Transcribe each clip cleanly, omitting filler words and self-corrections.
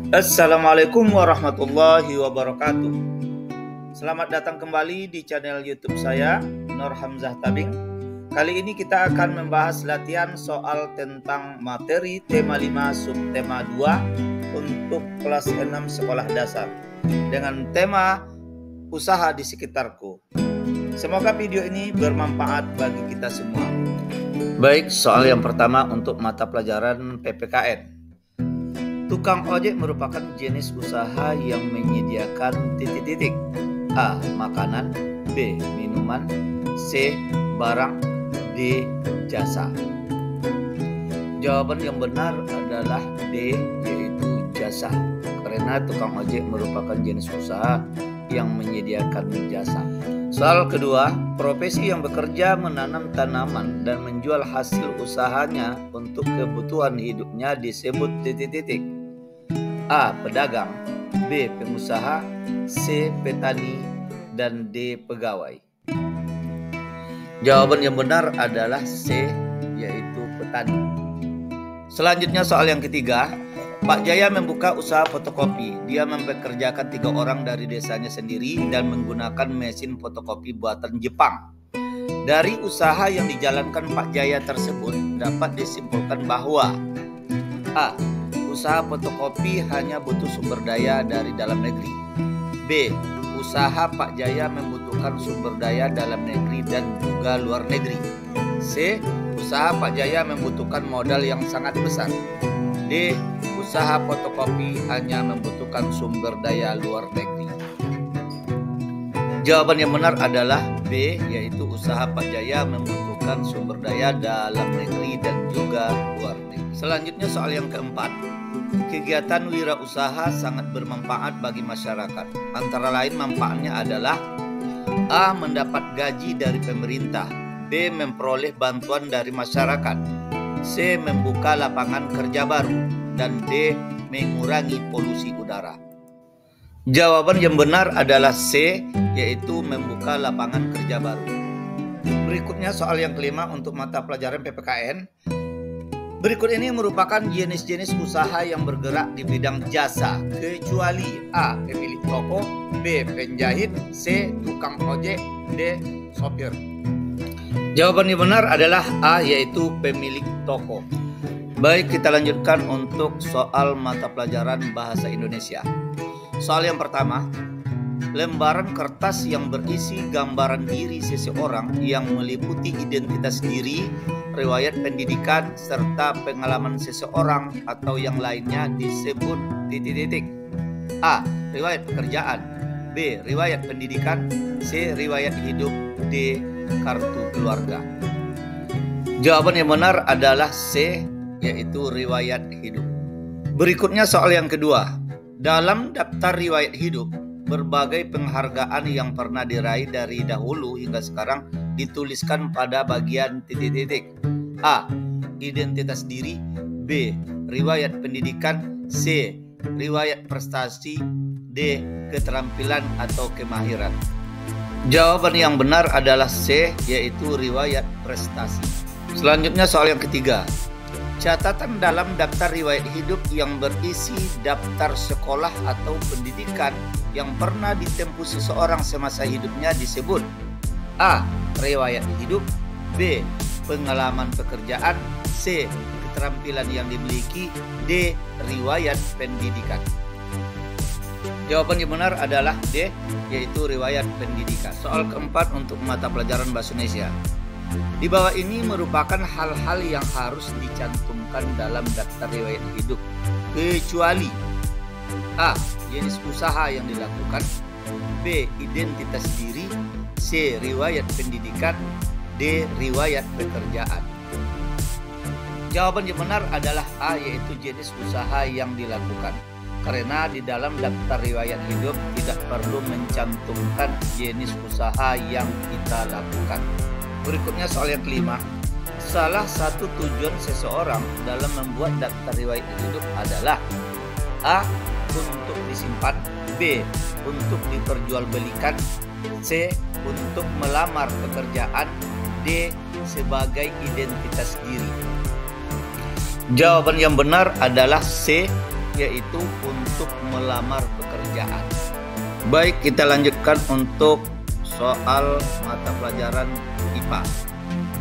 Assalamualaikum warahmatullahi wabarakatuh. Selamat datang kembali di channel YouTube saya, Nur Hamzah Tabing. Kali ini kita akan membahas latihan soal tentang materi tema 5 subtema 2 untuk kelas 6 sekolah dasar dengan tema usaha di sekitarku. Semoga video ini bermanfaat bagi kita semua. Baik, soal yang pertama untuk mata pelajaran PPKN. Tukang ojek merupakan jenis usaha yang menyediakan titik-titik. A. Makanan, B. Minuman, C. Barang, D. Jasa. Jawaban yang benar adalah D, yaitu jasa. Karena tukang ojek merupakan jenis usaha yang menyediakan jasa. Soal kedua, profesi yang bekerja menanam tanaman dan menjual hasil usahanya untuk kebutuhan hidupnya disebut titik-titik. A. Pedagang, B. Pengusaha, C. Petani, dan D. Pegawai. Jawaban yang benar adalah C, yaitu petani. Selanjutnya soal yang ketiga, Pak Jaya membuka usaha fotokopi. Dia mempekerjakan 3 orang dari desanya sendiri dan menggunakan mesin fotokopi buatan Jepang. Dari usaha yang dijalankan Pak Jaya tersebut dapat disimpulkan bahwa A. Usaha fotokopi hanya butuh sumber daya dari dalam negeri. B. Usaha Pak Jaya membutuhkan sumber daya dalam negeri dan juga luar negeri. C. Usaha Pak Jaya membutuhkan modal yang sangat besar. D. Usaha fotokopi hanya membutuhkan sumber daya luar negeri. Jawaban yang benar adalah B, yaitu usaha Pak Jaya membutuhkan sumber daya dalam negeri dan juga luar negeri. Selanjutnya soal yang keempat, kegiatan wirausaha sangat bermanfaat bagi masyarakat. Antara lain manfaatnya adalah A. Mendapat gaji dari pemerintah, B. Memperoleh bantuan dari masyarakat, C. Membuka lapangan kerja baru, dan D. Mengurangi polusi udara. Jawaban yang benar adalah C, yaitu membuka lapangan kerja baru. Berikutnya soal yang kelima untuk mata pelajaran PPKN. Berikut ini merupakan jenis-jenis usaha yang bergerak di bidang jasa, kecuali A. Pemilik toko, B. Penjahit, C. Tukang ojek, D. Sopir. Jawaban yang benar adalah A, yaitu pemilik toko. Baik, kita lanjutkan untuk soal mata pelajaran bahasa Indonesia. Soal yang pertama, lembaran kertas yang berisi gambaran diri seseorang yang meliputi identitas diri, riwayat pendidikan, serta pengalaman seseorang atau yang lainnya disebut titik-titik. A. Riwayat pekerjaan, B. Riwayat pendidikan, C. Riwayat hidup, D. Kartu keluarga. Jawaban yang benar adalah C, yaitu riwayat hidup. Berikutnya soal yang kedua. Dalam daftar riwayat hidup, berbagai penghargaan yang pernah diraih dari dahulu hingga sekarang dituliskan pada bagian titik-titik. A. Identitas diri, B. Riwayat pendidikan, C. Riwayat prestasi, D. Keterampilan atau kemahiran. Jawaban yang benar adalah C, yaitu riwayat prestasi. Selanjutnya soal yang ketiga. Catatan dalam daftar riwayat hidup yang berisi daftar sekolah atau pendidikan yang pernah ditempuh seseorang semasa hidupnya disebut A. Riwayat hidup, B. Pengalaman pekerjaan, C. Keterampilan yang dimiliki, D. Riwayat pendidikan. Jawaban yang benar adalah D, yaitu riwayat pendidikan. Soal keempat untuk mata pelajaran bahasa Indonesia. Di bawah ini merupakan hal-hal yang harus dicantumkan dalam daftar riwayat hidup, kecuali A. Jenis usaha yang dilakukan, B. Identitas diri, C. Riwayat pendidikan, D. Riwayat pekerjaan. Jawaban yang benar adalah A, yaitu jenis usaha yang dilakukan. Karena di dalam daftar riwayat hidup tidak perlu mencantumkan jenis usaha yang kita lakukan. Berikutnya soal yang kelima. Salah satu tujuan seseorang dalam membuat daftar riwayat hidup adalah A. Untuk disimpan, B. Untuk diperjualbelikan, C. Untuk melamar pekerjaan, D. Sebagai identitas diri. Jawaban yang benar adalah C, yaitu untuk melamar pekerjaan. Baik, kita lanjutkan untuk soal mata pelajaran IPA.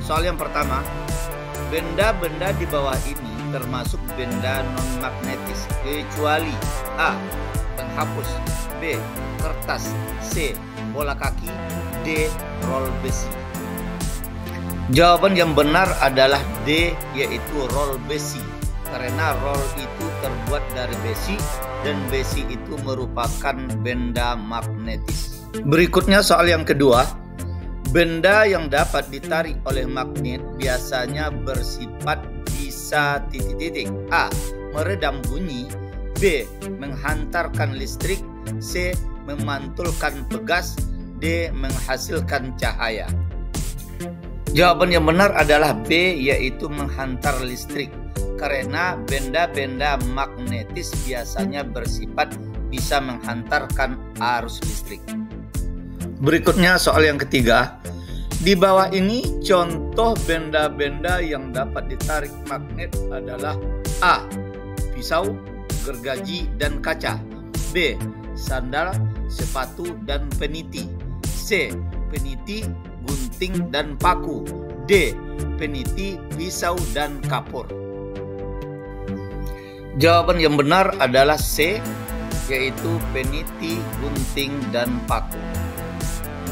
Soal yang pertama, benda-benda di bawah ini termasuk benda non-magnetis kecuali A. penghapus, B. kertas, C. bola kaki, D. rol besi. Jawaban yang benar adalah D, yaitu rol besi. Karena rol itu terbuat dari besi dan besi itu merupakan benda magnetis. Berikutnya soal yang kedua. Benda yang dapat ditarik oleh magnet biasanya bersifat bisa titik-titik. A. meredam bunyi, B. menghantarkan listrik, C. memantulkan pegas, D. menghasilkan cahaya. Jawaban yang benar adalah B, yaitu menghantar listrik. Karena benda-benda magnetis biasanya bersifat bisa menghantarkan arus listrik. Berikutnya soal yang ketiga. Di bawah ini contoh benda-benda yang dapat ditarik magnet adalah A. pisau, gergaji, dan kaca, B. sandal, sepatu, dan peniti, C. peniti, gunting, dan paku, D. peniti, pisau, dan kapur. Jawaban yang benar adalah C, yaitu peniti, gunting, dan paku.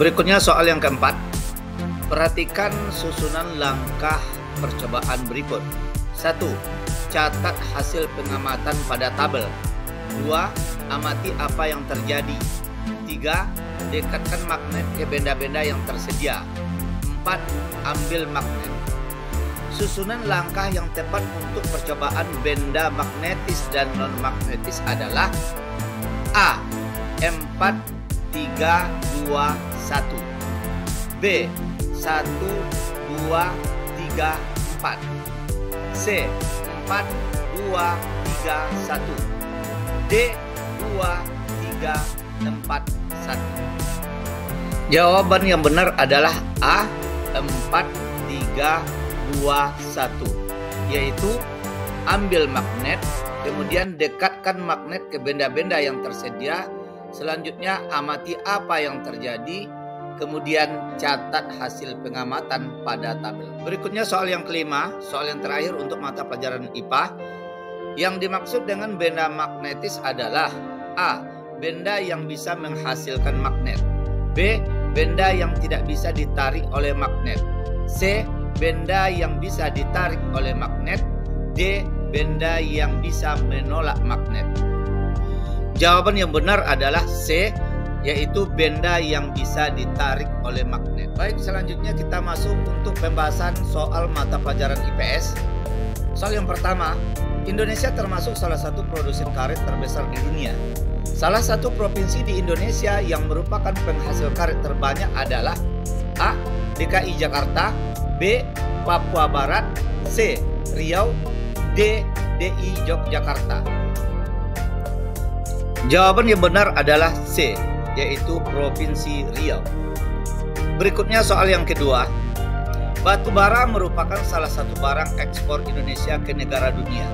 Berikutnya soal yang keempat. Perhatikan susunan langkah percobaan berikut. 1. Catat hasil pengamatan pada tabel. 2. Amati apa yang terjadi. 3. Dekatkan magnet ke benda-benda yang tersedia. 4. Ambil magnet. Susunan langkah yang tepat untuk percobaan benda magnetis dan non-magnetis adalah A. 4, 3, 2, 1, B. 1, 2, 3, 4, C. 4, 2, 3, 1, D. 2, 3, 4, 1. Jawaban yang benar adalah A. 4, 3, 2, 1, yaitu ambil magnet, kemudian dekatkan magnet ke benda-benda yang tersedia, selanjutnya amati apa yang terjadi, kemudian catat hasil pengamatan pada tabel. Berikutnya soal yang kelima, soal yang terakhir untuk mata pelajaran IPA. Yang dimaksud dengan benda magnetis adalah A. benda yang bisa menghasilkan magnet, B. benda yang tidak bisa ditarik oleh magnet, C. benda yang bisa ditarik oleh magnet, D. benda yang bisa menolak magnet. Jawaban yang benar adalah C, yaitu benda yang bisa ditarik oleh magnet. Baik, selanjutnya kita masuk untuk pembahasan soal mata pelajaran IPS. Soal yang pertama, Indonesia termasuk salah satu produsen karet terbesar di dunia. Salah satu provinsi di Indonesia yang merupakan penghasil karet terbanyak adalah A. DKI Jakarta, B. Papua Barat, C. Riau, D. DI Yogyakarta. Jawaban yang benar adalah C, yaitu Provinsi Riau. Berikutnya soal yang kedua. Batu bara merupakan salah satu barang ekspor Indonesia ke negara dunia.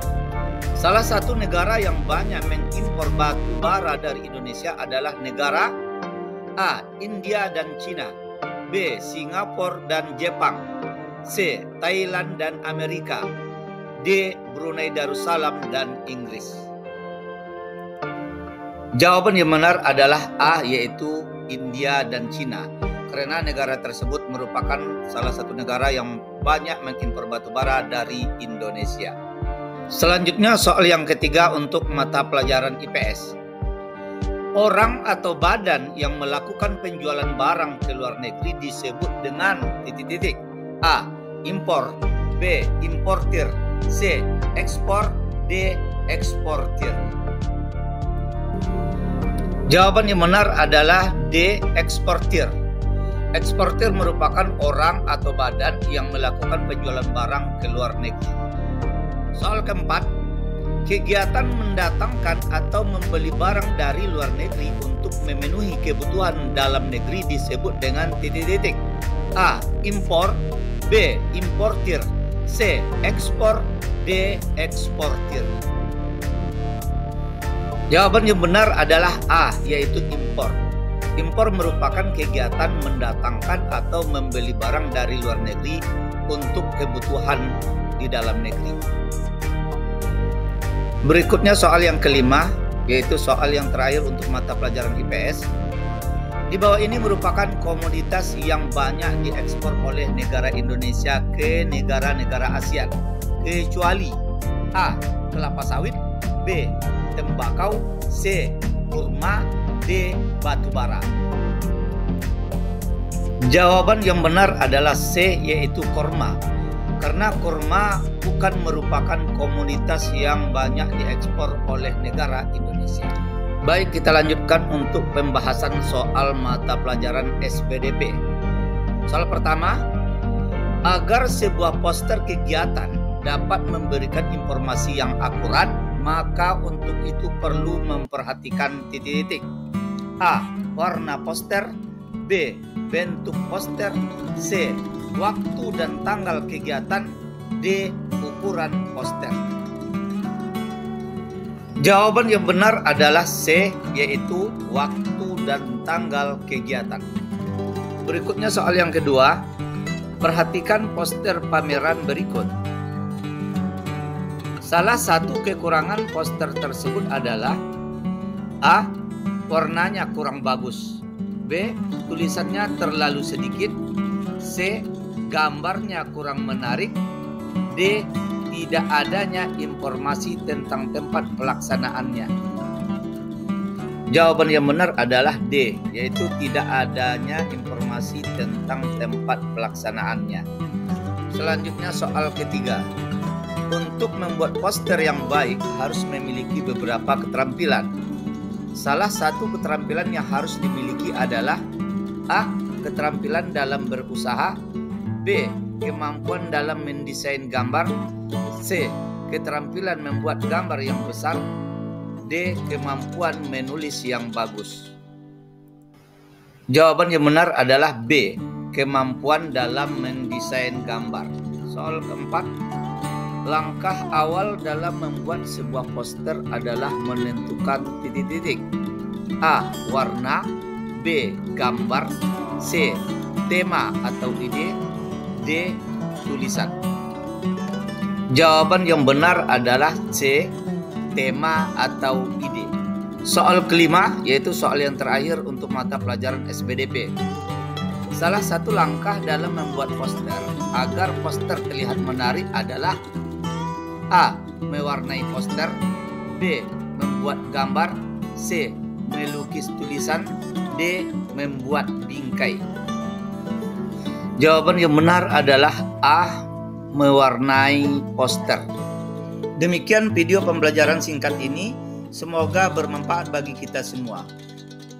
Salah satu negara yang banyak mengimpor batu bara dari Indonesia adalah negara A. India dan Cina, B. Singapura dan Jepang, C. Thailand dan Amerika, D. Brunei Darussalam dan Inggris. Jawaban yang benar adalah A, yaitu India dan Cina. Karena negara tersebut merupakan salah satu negara yang banyak mengimpor batu bara dari Indonesia. Selanjutnya soal yang ketiga untuk mata pelajaran IPS. Orang atau badan yang melakukan penjualan barang ke luar negeri disebut dengan titik-titik. A. Impor, B. Importir, C. Ekspor, D. Eksportir. Jawaban yang benar adalah D. Eksportir. Eksportir merupakan orang atau badan yang melakukan penjualan barang ke luar negeri. Soal keempat, kegiatan mendatangkan atau membeli barang dari luar negeri untuk memenuhi kebutuhan dalam negeri disebut dengan titik-titik. A. Impor, B. Importir, C. Ekspor, D. Eksportir. Jawaban yang benar adalah A, yaitu impor. Impor merupakan kegiatan mendatangkan atau membeli barang dari luar negeri untuk kebutuhan di dalam negeri. Berikutnya soal yang kelima, yaitu soal yang terakhir untuk mata pelajaran IPS. Di bawah ini merupakan komoditas yang banyak diekspor oleh negara Indonesia ke negara-negara ASEAN, kecuali A. kelapa sawit, B. tembakau, C. kurma, D. batu bara. Jawaban yang benar adalah C, yaitu kurma. Karena kurma bukan merupakan komoditas yang banyak diekspor oleh negara Indonesia. Baik, kita lanjutkan untuk pembahasan soal mata pelajaran SPDP. Soal pertama, agar sebuah poster kegiatan dapat memberikan informasi yang akurat, maka untuk itu perlu memperhatikan titik-titik. A. warna poster, B. bentuk poster, C. waktu dan tanggal kegiatan, D. ukuran poster. Jawaban yang benar adalah C, yaitu waktu dan tanggal kegiatan. Berikutnya soal yang kedua, perhatikan poster pameran berikut. Salah satu kekurangan poster tersebut adalah A. warnanya kurang bagus, B. tulisannya terlalu sedikit, C. gambarnya kurang menarik, D. tidak adanya informasi tentang tempat pelaksanaannya. Jawaban yang benar adalah D, yaitu tidak adanya informasi tentang tempat pelaksanaannya. Selanjutnya soal ketiga. Untuk membuat poster yang baik harus memiliki beberapa keterampilan. Salah satu keterampilan yang harus dimiliki adalah A. keterampilan dalam berusaha, B. kemampuan dalam mendesain gambar, C. keterampilan membuat gambar yang besar, D. kemampuan menulis yang bagus. Jawaban yang benar adalah B. kemampuan dalam mendesain gambar. Soal keempat, langkah awal dalam membuat sebuah poster adalah menentukan titik-titik. A. warna, B. gambar, C. tema atau ide, D. tulisan. Jawaban yang benar adalah C. tema atau ide. Soal kelima, yaitu soal yang terakhir untuk mata pelajaran SPDP. Salah satu langkah dalam membuat poster agar poster terlihat menarik adalah A. mewarnai poster, B. membuat gambar, C. melukis tulisan, D. membuat bingkai. Jawaban yang benar adalah A. mewarnai poster. Demikian video pembelajaran singkat ini, semoga bermanfaat bagi kita semua.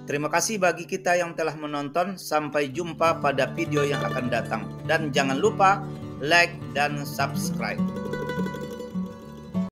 Terima kasih bagi kita yang telah menonton. Sampai jumpa pada video yang akan datang. Dan jangan lupa like dan subscribe.